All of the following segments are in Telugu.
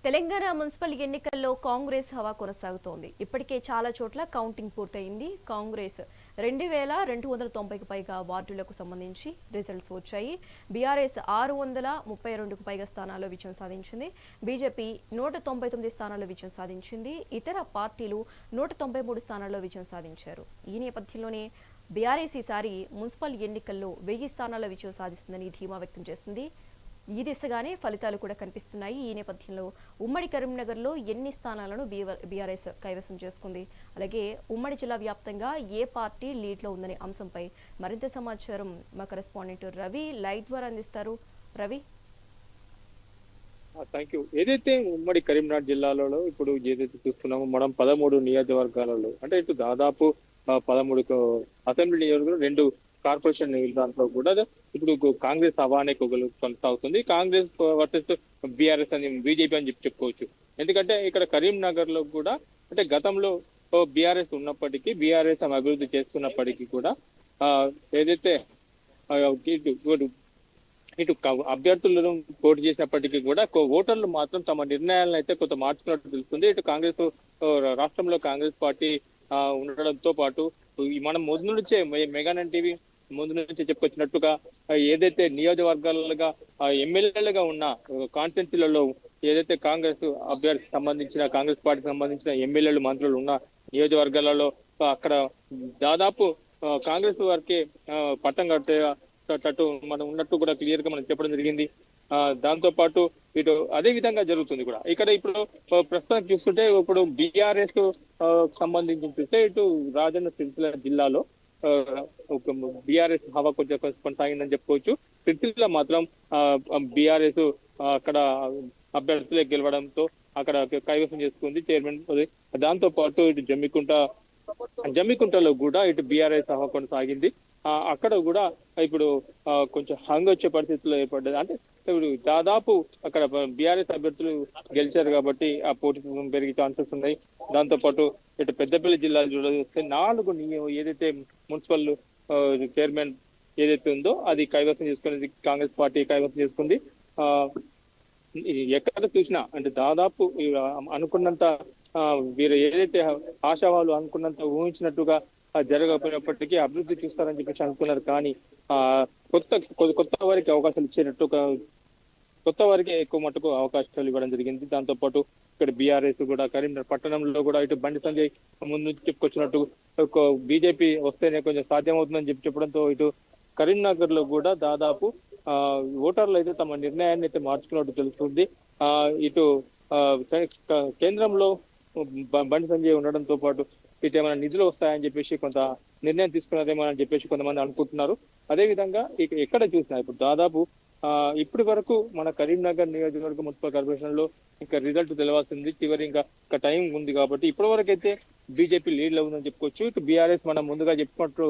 తెలంగాణ మున్సిపల్ ఎన్నికల్లో కాంగ్రెస్ హవా కొనసాగుతోంది. ఇప్పటికే చాలా చోట్ల కౌంటింగ్ పూర్తయింది. కాంగ్రెస్ 2290కు పైగా వార్డులకు సంబంధించి రిజల్ట్స్ వచ్చాయి. బీఆర్ఎస్ 632కు పైగా స్థానాల్లో విజయం సాధించింది. బీజేపీ 199 స్థానాల్లో విజయం సాధించింది. ఇతర పార్టీలు 193 స్థానాల్లో విజయం సాధించారు. ఈ నేపథ్యంలోనే బీఆర్ఎస్ ఈసారి మున్సిపల్ ఎన్నికల్లో 1000 స్థానాల్లో విజయం సాధిస్తుందని ధీమా వ్యక్తం చేసింది. ఈ దిశగానే ఫలితాలు కూడా కనిపిస్తున్నాయి. ఈ నేపథ్యంలో ఉమ్మడి కరీంనగర్లో ఎన్ని స్థానాలను బీఆర్ఎస్ కైవసం చేసుకుంది, అలాగే ఉమ్మడి జిల్లా వ్యాప్తంగా ఏ పార్టీ లీడ్లో ఉందనే అంశంపై మరింత సమాచారం మా కరెస్పాండెంట్ రవి లైవ్ ద్వారా అందిస్తారు. రవి. Thank you. ఏదైతే ఉమ్మడి కరీంనగర్ జిల్లాలో ఇప్పుడు ఏదైతే చూస్తున్నామో మనం 13 నియోజకవర్గాలలో అంటే ఇటు దాదాపు 13 అసెంబ్లీ నియోజకవర్గాలు 2 కార్పొరేషన్ దాంట్లో కూడా ఇప్పుడు కాంగ్రెస్ హవానే కొనసాగుతుంది. కాంగ్రెస్ వర్సెస్ బీఆర్ఎస్ అని బీజేపీ అని చెప్పుకోవచ్చు. ఎందుకంటే ఇక్కడ కరీంనగర్ లో కూడా అంటే గతంలో బీఆర్ఎస్ ఉన్నప్పటికీ బీఆర్ఎస్ అభివృద్ధి చేస్తున్నప్పటికీ కూడా ఏదైతే ఇటు అభ్యర్థులను పోటీ చేసినప్పటికీ కూడా ఓటర్లు మాత్రం తమ నిర్ణయాలను అయితే కొంత మార్చుకున్నట్టు తెలుస్తుంది. ఇటు కాంగ్రెస్ రాష్ట్రంలో కాంగ్రెస్ పార్టీ ఉండడంతో పాటు మనం ముందు నుంచే మెగానన్ టీవీ ముందు నుంచి చెప్పుకొచ్చినట్టుగా ఏదైతే నియోజకవర్గాలుగా ఎమ్మెల్యేలుగా ఉన్న కాన్స్టిట్యున్సీలలో ఏదైతే కాంగ్రెస్ అభ్యర్థి సంబంధించిన కాంగ్రెస్ పార్టీకి సంబంధించిన ఎమ్మెల్యేలు మంత్రులు ఉన్న నియోజకవర్గాలలో అక్కడ దాదాపు కాంగ్రెస్ వారికి పట్టం కట్టేటట్టు మనం ఉన్నట్టు కూడా క్లియర్ గా మనం చెప్పడం జరిగింది. దాంతో పాటు ఇటు అదే విధంగా జరుగుతుంది కూడా. ఇక్కడ ఇప్పుడు ప్రస్తుతం చూస్తుంటే ఇప్పుడు బీఆర్ఎస్ సంబంధించి చూస్తే ఇటు రాజన్న సిరిసిల్ల జిల్లాలో బీఆర్ఎస్ హవా కొంచెం కొనసాగిందని చెప్పుకోవచ్చు. సిరిసిల్ల మాత్రం బీఆర్ఎస్ అక్కడ అభ్యర్థులే గెలవడంతో అక్కడ కైవసం చేసుకుంది చైర్మన్. దాంతో పాటు ఇటు జమ్మికుంటలో కూడా ఇటు బీఆర్ఎస్ హవా కొనసాగింది. అక్కడ కూడా ఇప్పుడు కొంచెం హంగ్ వచ్చే పరిస్థితుల్లో ఏర్పడ్డది. అంటే ఇప్పుడు దాదాపు అక్కడ బీఆర్ఎస్ అభ్యర్థులు గెలిచారు కాబట్టి ఆ పోటీ పెరిగే ఛాన్సెస్ ఉన్నాయి. దాంతో పాటు ఇటు పెద్దపల్లి జిల్లాలో చూస్తే 4 ఏదైతే మున్సిపల్ చైర్మన్ ఏదైతే ఉందో అది కైవసం చేసుకునేది కాంగ్రెస్ పార్టీ కైవసం చేసుకుంది. ఎక్కడ చూసినా అంటే దాదాపు అనుకున్నంత వీరు ఏదైతే ఆశావాళ్ళు అనుకున్నంత ఊహించినట్టుగా జరగకపోయినప్పటికీ అభివృద్ధి చూస్తారని చెప్పేసి అనుకున్నారు. కానీ కొత్త వారికి అవకాశాలు ఇచ్చేటట్టుగా కొత్త వారికి ఎక్కువ మటుకు అవకాశాలు ఇవ్వడం జరిగింది. దాంతో పాటు ఇక్కడ బీఆర్ఎస్ కూడా కరీంనగర్ పట్టణంలో కూడా ఇటు బండి సంజయ్ ముందు చెప్పుకొచ్చినట్టు బీజేపీ వస్తేనే కొంచెం సాధ్యమవుతుందని చెప్పడంతో ఇటు కరీంనగర్ లో కూడా దాదాపు ఓటర్లు అయితే తమ నిర్ణయాన్ని అయితే మార్చుకున్నట్టు తెలుస్తుంది. ఇటు కేంద్రంలో బండి సంజయ్ ఉండడంతో పాటు ఇటు ఏమైనా నిధులు వస్తాయని చెప్పేసి కొంత నిర్ణయం తీసుకున్నారేమో అని చెప్పేసి కొంతమంది అనుకుంటున్నారు. అదే విధంగా ఎక్కడ చూసినా ఇప్పుడు దాదాపు ఇప్పటి వరకు మన కరీంనగర్ నియోజకవర్గ మున్సిపల్ కార్పొరేషన్ లో ఇంకా రిజల్ట్ తెలవాల్సింది. చివరి ఇంకా టైం ఉంది కాబట్టి ఇప్పటి వరకు అయితే బీజేపీ లీడ్ లో ఉందని చెప్పుకోవచ్చు. ఇటు బీఆర్ఎస్ మనం ముందుగా చెప్పుకున్నట్టు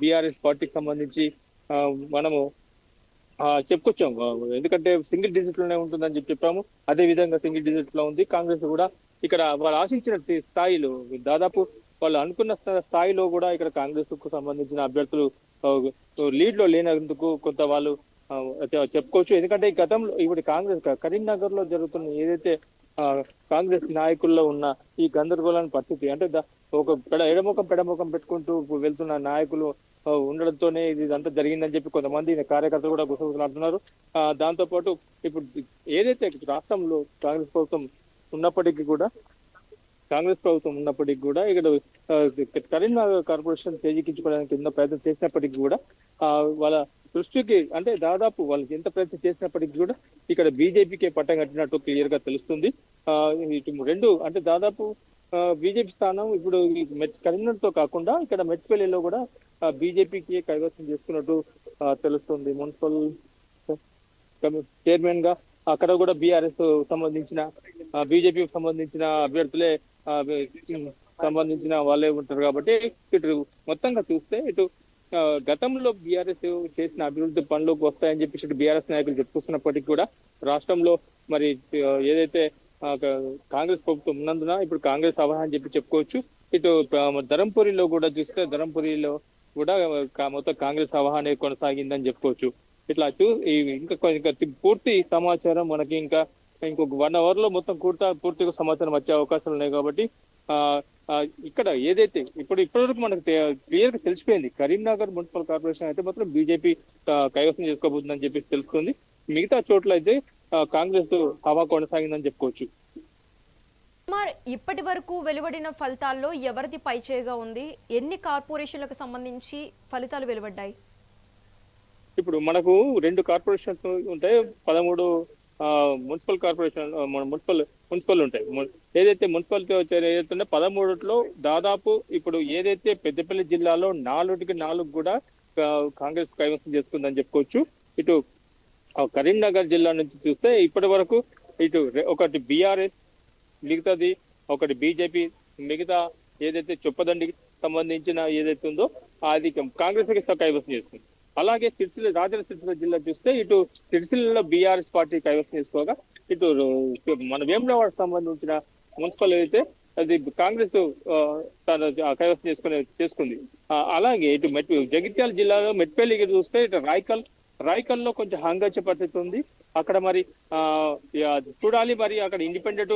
బీఆర్ఎస్ పార్టీకి సంబంధించి మనము చెప్పుకొచ్చాం. ఎందుకంటే సింగిల్ డిజిట్ లోనే ఉంటుందని చెప్పాము. అదే విధంగా సింగిల్ డిజిట్ లో ఉంది. కాంగ్రెస్ కూడా ఇక్కడ వాళ్ళు ఆశించిన స్థాయిలో దాదాపు వాళ్ళు అనుకున్న స్థాయిలో కూడా ఇక్కడ కాంగ్రెస్ కు సంబంధించిన అభ్యర్థులు లీడ్ లో లేనందుకు కొంత వాళ్ళు చెప్పుకోవచ్చు. ఎందుకంటే ఈ గతంలో ఇప్పుడు కాంగ్రెస్ కరీంనగర్ లో జరుగుతున్న ఏదైతే కాంగ్రెస్ నాయకుల్లో ఉన్న ఈ గందరగోళాన్ని పరిస్థితి అంటే ఒక పెడముఖం పెట్టుకుంటూ వెళ్తున్న నాయకులు ఉండడంతోనే ఇదంతా జరిగిందని చెప్పి కొంతమంది కార్యకర్తలు కూడా గుసగుసలాడుతున్నారు. దాంతో పాటు ఇప్పుడు ఏదైతే రాష్ట్రంలో కాంగ్రెస్ ప్రభుత్వం ఉన్నప్పటికీ కూడా ఇక్కడ కరీంనగర్ కార్పొరేషన్ తేజీకించుకోవడానికి ఎన్నో ప్రయత్నం చేసినప్పటికీ కూడా వాళ్ళ దృష్టికి అంటే దాదాపు వాళ్ళకి ఎంత ప్రయత్నం చేసినప్పటికీ కూడా ఇక్కడ బీజేపీకే పట్టం కట్టినట్టు క్లియర్ గా తెలుస్తుంది. ఇటు 2 అంటే దాదాపు బీజేపీ స్థానం ఇప్పుడు కరీంనగర్ తో కాకుండా ఇక్కడ మెట్పల్లిలో కూడా బీజేపీకి కైవసం చేసుకున్నట్టు తెలుస్తుంది. మున్సిపల్ చైర్మన్ గా అక్కడ కూడా బీఆర్ఎస్ సంబంధించిన బీజేపీకి సంబంధించిన అభ్యర్థులే సంబంధించిన వాళ్ళే ఉంటారు. కాబట్టి ఇటు మొత్తంగా చూస్తే ఇటు గతంలో బీఆర్ఎస్ చేసిన అభివృద్ధి పనులకు వస్తాయని చెప్పేసి ఇటు బీఆర్ఎస్ నాయకులు చెప్పుకున్నప్పటికీ కూడా రాష్ట్రంలో మరి ఏదైతే కాంగ్రెస్ ప్రభుత్వం ఉన్నందున ఇప్పుడు కాంగ్రెస్ అవగాహన అని చెప్పి చెప్పుకోవచ్చు. ఇటు ధరంపురిలో కూడా చూస్తే ధరంపురిలో కూడా మొత్తం కాంగ్రెస్ అవగాహన కొనసాగిందని చెప్పుకోవచ్చు. ఇట్లా ఇంకా పూర్తి సమాచారం మనకి ఇంకా ఇంకొక 1 అవర్ లో మొత్తం పూర్తిగా సమాచారం వచ్చే అవకాశాలు ఉన్నాయి కాబట్టి ఆ ఆ, ఇక్కడ ఏదైతే ఇప్పటివరకు మనకు క్లియర్ గా తెలిసిపోయింది, కరీంనగర్ మున్సిపల్ కార్పొరేషన్ అయితే మాత్రం బీజేపీ కైవసం చేసుకోబోతుందని చెప్పేసి తెలుస్తుంది. మిగతా చోట్ల అయితే కాంగ్రెస్ హవా కొనసాగిందని చెప్పుకోవచ్చు. కుమార్, ఇప్పటి వరకు వెలువడిన ఫలితాల్లో ఎవరిది పైచేయిగా ఉంది? ఎన్ని కార్పొరేషన్లకు సంబంధించి ఫలితాలు వెలువడ్డాయి? ఇప్పుడు మనకు 2 కార్పొరేషన్స్ ఉంటాయి, 13 మున్సిపల్ కార్పొరేషన్ మున్సిపల్ ఉంటాయి. ఏదైతే మున్సిపాలిటీ వచ్చారో ఏదైతే 13లో దాదాపు ఇప్పుడు ఏదైతే పెద్దపల్లి జిల్లాలో 4కి 4 కూడా కాంగ్రెస్ కైవసం చేసుకుందని చెప్పుకోవచ్చు. ఇటు కరీంనగర్ జిల్లా నుంచి చూస్తే ఇప్పటి వరకు ఇటు ఒకటి బీఆర్ఎస్, మిగతాది ఒకటి బీజేపీ, మిగతా ఏదైతే చొప్పదండికి సంబంధించిన ఏదైతే ఉందో అది కాంగ్రెస్ కైవసం చేస్తుంది. అలాగే రాజన్న సిరిసిల్ల జిల్లా చూస్తే ఇటు సిరిసిల్లలో బీఆర్ఎస్ పార్టీ కైవసం చేసుకోగా, ఇటు మన వేములవాడకు సంబంధించిన మున్సిపల్ అయితే అది కాంగ్రెస్ కైవసం చేసుకుంది. అలాగే ఇటు జగిత్యాల జిల్లాలో మెట్పల్లికి చూస్తే ఇటు రాయకల్లో కొంచెం హంగచ్చ పరిస్థితి ఉంది. అక్కడ మరి చూడాలి, మరి అక్కడ ఇండిపెండెంట్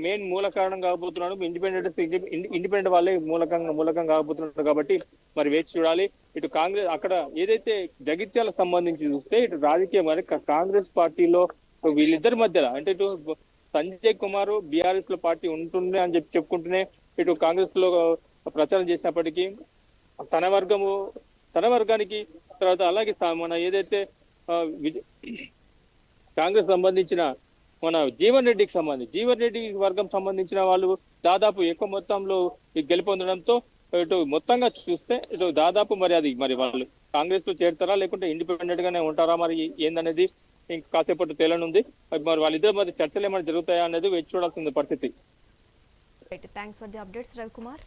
మెయిన్ మూల కారణం కాబోతున్నాడు. ఇండిపెండెంట్ వాళ్ళే మూలకం కాబోతున్నారు కాబట్టి మరి వేచి చూడాలి. ఇటు కాంగ్రెస్ అక్కడ ఏదైతే జగిత్యాలకు సంబంధించి చూస్తే ఇటు రాజకీయ మరి కాంగ్రెస్ పార్టీలో వీళ్ళిద్దరి మధ్యలో అంటే ఇటు సంజయ్ కుమార్ బీఆర్ఎస్ లో పార్టీ ఉంటుంది అని చెప్పుకుంటూనే ఇటు కాంగ్రెస్ లో ప్రచారం చేసినప్పటికీ తన వర్గానికి తర్వాత అలాగే మన ఏదైతే కాంగ్రెస్ సంబంధించిన మన జీవన్ రెడ్డి వర్గం సంబంధించిన వాళ్ళు దాదాపు ఎక్కువ మొత్తంలో గెలుపొందడంతో ఇటు మొత్తంగా చూస్తే ఇటు దాదాపు మరి వాళ్ళు కాంగ్రెస్ లో చేరుతారా లేకుంటే ఇండిపెండెంట్ గానే ఉంటారా మరి ఏందనేది ఇంకా కాసేపట్టు తేలనుంది. మరి వాళ్ళిద్దరి మధ్య చర్చలు ఏమైనా జరుగుతాయా అనేది వేచి చూడాల్సిన పరిస్థితి. Thanks for the updates Ravikumar.